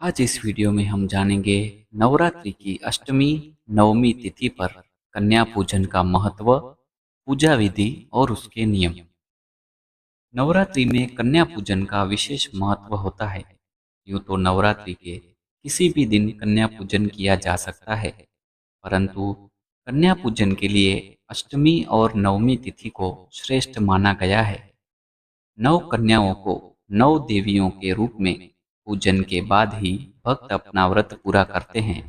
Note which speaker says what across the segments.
Speaker 1: आज इस वीडियो में हम जानेंगे नवरात्रि की अष्टमी नवमी तिथि पर कन्या पूजन का महत्व, पूजा विधि और उसके नियम। नवरात्रि में कन्या पूजन का विशेष महत्व होता है। यूँ तो नवरात्रि के किसी भी दिन कन्या पूजन किया जा सकता है, परंतु कन्या पूजन के लिए अष्टमी और नवमी तिथि को श्रेष्ठ माना गया है। नौ कन्याओं को नौ देवियों के रूप में पूजन के बाद ही भक्त अपना व्रत पूरा करते हैं।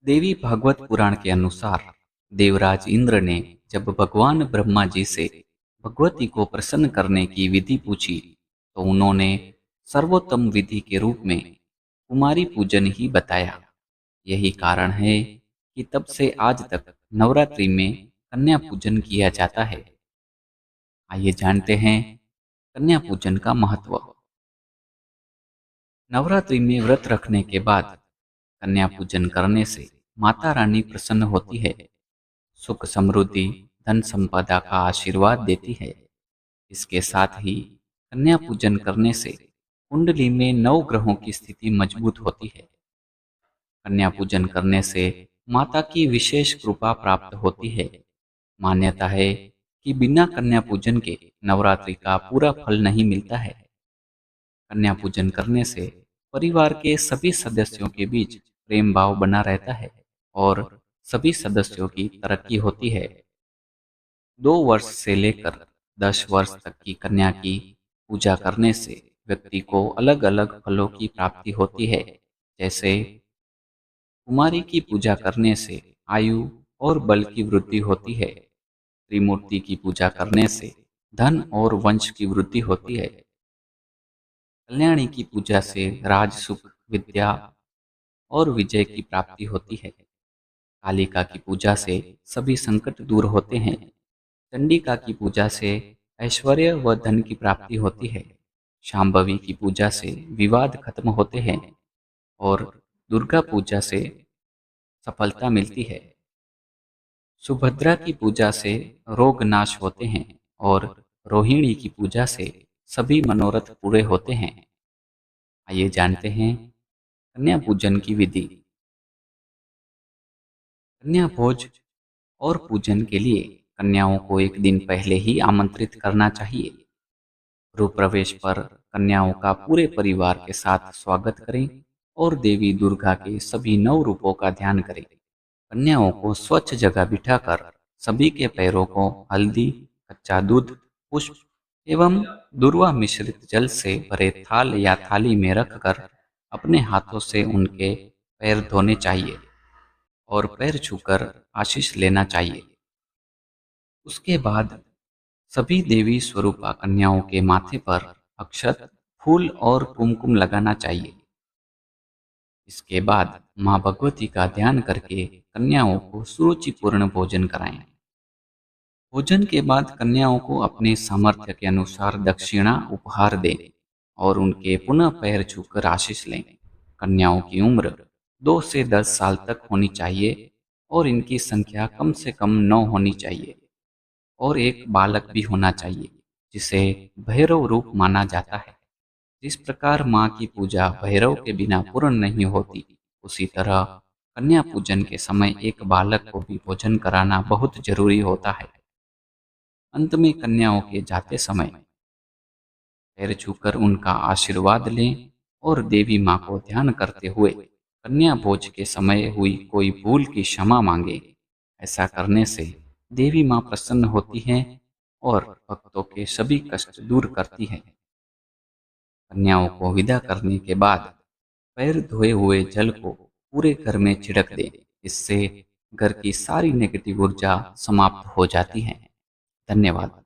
Speaker 1: देवी भागवत पुराण के अनुसार देवराज इंद्र ने जब भगवान ब्रह्मा जी से भगवती को प्रसन्न करने की विधि पूछी, तो उन्होंने सर्वोत्तम विधि के रूप में कुमारी पूजन ही बताया। यही कारण है कि तब से आज तक नवरात्रि में कन्या पूजन किया जाता है। आइए जानते हैं कन्या पूजन का महत्व। नवरात्रि में व्रत रखने के बाद कन्या पूजन करने से माता रानी प्रसन्न होती है, सुख समृद्धि धन संपदा का आशीर्वाद देती है। इसके साथ ही कन्या पूजन करने से कुंडली में नौ ग्रहों की स्थिति मजबूत होती है। कन्या पूजन करने से माता की विशेष कृपा प्राप्त होती है। मान्यता है कि बिना कन्या पूजन के नवरात्रि का पूरा फल नहीं मिलता है। कन्या पूजन करने से परिवार के सभी सदस्यों के बीच प्रेम भाव बना रहता है और सभी सदस्यों की तरक्की होती है। 2 वर्ष से लेकर 10 वर्ष तक की कन्या की पूजा करने से व्यक्ति को अलग अलग फलों की प्राप्ति होती है। जैसे कुमारी की पूजा करने से आयु और बल की वृद्धि होती है। त्रिमूर्ति की पूजा करने से धन और वंश की वृद्धि होती है। कल्याणी की पूजा से राज सुख, विद्या और विजय की प्राप्ति होती है। कालिका की पूजा से सभी संकट दूर होते हैं। चंडिका की पूजा से ऐश्वर्य व धन की प्राप्ति होती है। शांभवी की पूजा से विवाद खत्म होते हैं और दुर्गा पूजा से सफलता मिलती है। सुभद्रा की पूजा से रोग नाश होते हैं और रोहिणी की पूजा से सभी मनोरथ पूरे होते हैं। आइए जानते हैं कन्या पूजन की विधि। कन्या भोज और पूजन के लिए कन्याओं को एक दिन पहले ही आमंत्रित करना चाहिए। गृह प्रवेश पर कन्याओं का पूरे परिवार के साथ स्वागत करें और देवी दुर्गा के सभी 9 रूपों का ध्यान करें। कन्याओं को स्वच्छ जगह बिठाकर सभी के पैरों को हल्दी, कच्चा दूध, पुष्प एवं दूर्वा मिश्रित जल से भरे थाल या थाली में रखकर अपने हाथों से उनके पैर धोने चाहिए और पैर छूकर आशीष लेना चाहिए। उसके बाद सभी देवी स्वरूपा कन्याओं के माथे पर अक्षत, फूल और कुमकुम लगाना चाहिए। इसके बाद माँ भगवती का ध्यान करके कन्याओं को सुरुचिपूर्ण भोजन कराएं। भोजन के बाद कन्याओं को अपने सामर्थ्य के अनुसार दक्षिणा उपहार दें और उनके पुनः पैर छूकर आशीष लें। कन्याओं की उम्र 2 से 10 साल तक होनी चाहिए और इनकी संख्या कम से कम 9 होनी चाहिए और एक बालक भी होना चाहिए, जिसे भैरव रूप माना जाता है। जिस प्रकार माँ की पूजा भैरव के बिना पूर्ण नहीं होती, उसी तरह कन्या पूजन के समय एक बालक को भी भोजन कराना बहुत जरूरी होता है। अंत में कन्याओं के जाते समय पैर छूकर उनका आशीर्वाद लें और देवी माँ को ध्यान करते हुए कन्या भोज के समय हुई कोई भूल की क्षमा मांगे। ऐसा करने से देवी माँ प्रसन्न होती हैं और भक्तों के सभी कष्ट दूर करती हैं। कन्याओं को विदा करने के बाद पैर धोए हुए जल को पूरे घर में छिड़क दें। इससे घर की सारी नेगेटिव ऊर्जा समाप्त हो जाती है। धन्यवाद।